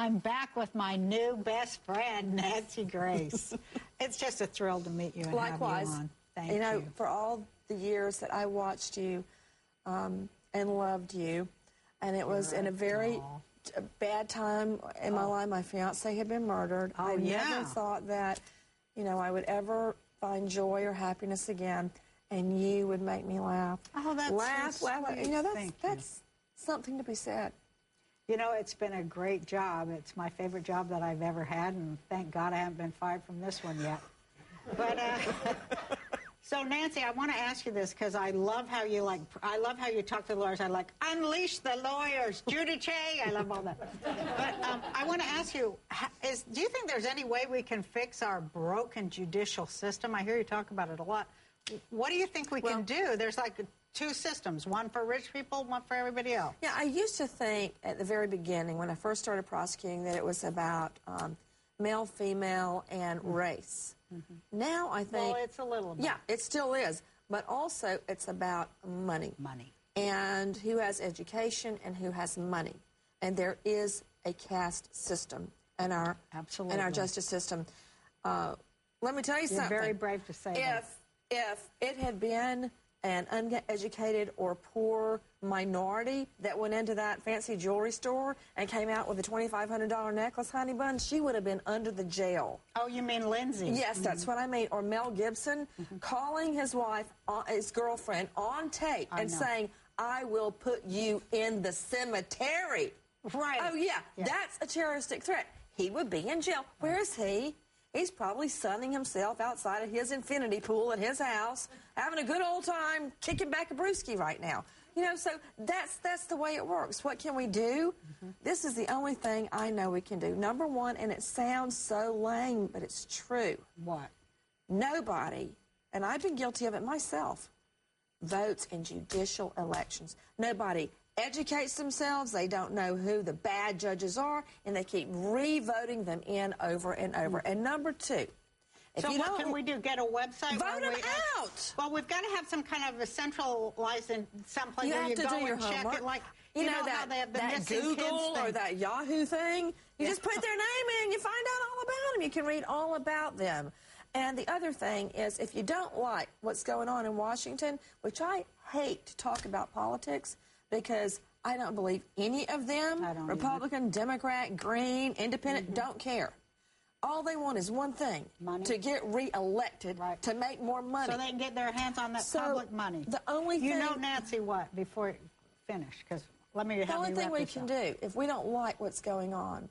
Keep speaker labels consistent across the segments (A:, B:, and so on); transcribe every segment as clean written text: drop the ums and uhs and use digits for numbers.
A: I'm back with my new best friend, Nancy Grace. It's just a thrill to meet you and
B: Likewise.
A: have you on. Thank you.
B: You know, for all the years that I watched you and loved you, and it was in a very bad time in my life. My fiance had been murdered. I never thought that, you know, I would ever find joy or happiness again, and you would make me laugh.
A: Oh, that's
B: laugh. You know,
A: that's
B: something to be said.
A: You know, it's been a great job. It's my favorite job that I've ever had, and thank God I haven't been fired from this one yet. But so Nancy, I want to ask you this because I love how you talk to the lawyers. I like unleash the lawyers, judicial. I love all that. But I want to ask you: do you think there's any way we can fix our broken judicial system? I hear you talk about it a lot. What do you think we can do? There's like two systems, one for rich people, one for everybody else.
B: Yeah, I used to think at the very beginning, when I first started prosecuting, that it was about male, female, and race. Now I think...
A: Well, it's a little bit.
B: Yeah, it still is. But also, it's about money.
A: Money.
B: And who has education and who has money. And there is a caste system in our justice system. Let me tell you something.
A: You're very brave to say that.
B: If it had been an uneducated or poor minority that went into that fancy jewelry store and came out with a $2,500 necklace, honey bun, she would have been under the jail.
A: Oh, you mean Lindsay?
B: Yes, that's what I mean. Or Mel Gibson calling his wife, his girlfriend, on tape and saying, I will put you in the cemetery.
A: Right.
B: Oh, yeah, that's a terroristic threat. He would be in jail. Where is he? He's probably sunning himself outside of his infinity pool at his house, having a good old time, kicking back a brewski right now. You know, so that's the way it works. What can we do? This is the only thing I know we can do. Number one, and it sounds so lame, but it's true.
A: What?
B: Nobody, and I've been guilty of it myself, votes in judicial elections. Nobody educates themselves, they don't know who the bad judges are, and they keep re-voting them in over and over. And number two,
A: so what can we do? Get a website?
B: Vote them out!
A: Well, we've got to have some kind of a centralized in some place where you go and check it. Like,
B: you know
A: how they have the
B: that Google or that Yahoo thing? You just put their name in, you find out all about them. You can read all about them. And the other thing is, if you don't like what's going on in Washington, which I hate to talk about politics, because I don't believe any of them, Republican, Democrat, Green, Independent, don't care. All they want is one thing, to get re-elected, to make more money.
A: So they can get their hands on that public money.
B: The only thing...
A: You know, Nancy, what, before you finish, because let me have you
B: The only thing we can do, if we don't like what's going on,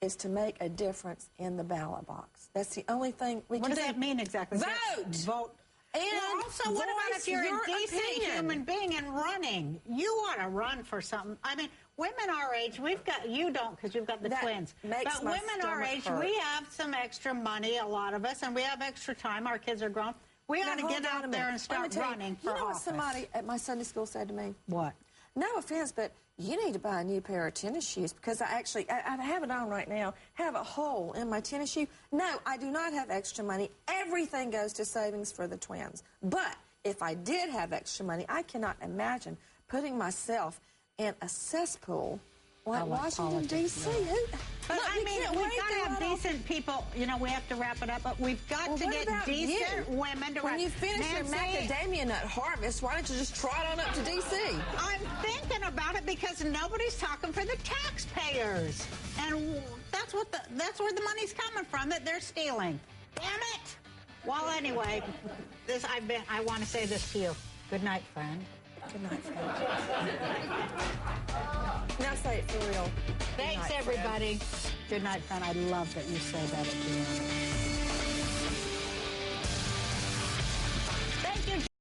B: is to make a difference in the ballot box. That's the only thing we can do.
A: What does that mean exactly?
B: Vote!
A: Vote.
B: And
A: well, also, what about if you're a decent human being and running? You want to run for something. I mean, women our age, we've got, you don't because you've got the twins. But women our age, we have some extra money, a lot of us, and we have extra time. Our kids are grown. We ought to get out there and start running for office. You know what somebody at my Sunday school said to me? What?
B: No offense, but you need to buy a new pair of tennis shoes because I have it on right now, have a hole in my tennis shoe. No, I do not have extra money. Everything goes to savings for the twins. But if I did have extra money, I cannot imagine putting myself in a cesspool like Washington, D.C.
A: But I mean, we've got to have decent people. You know, we have to wrap it up, but we've got to get decent women to...
B: When you finish your macadamia nut harvest, why don't you just trot on up to D.C.?
A: I'm thinking about it because nobody's talking for the taxpayers. And that's where the money's coming from that they're stealing. Damn it! Well, anyway, I want to say this to you. Good night, friend.
B: Good night, friend. Now say it for real.
A: Thanks, everybody. Good night, friend. I love that you say that at the end.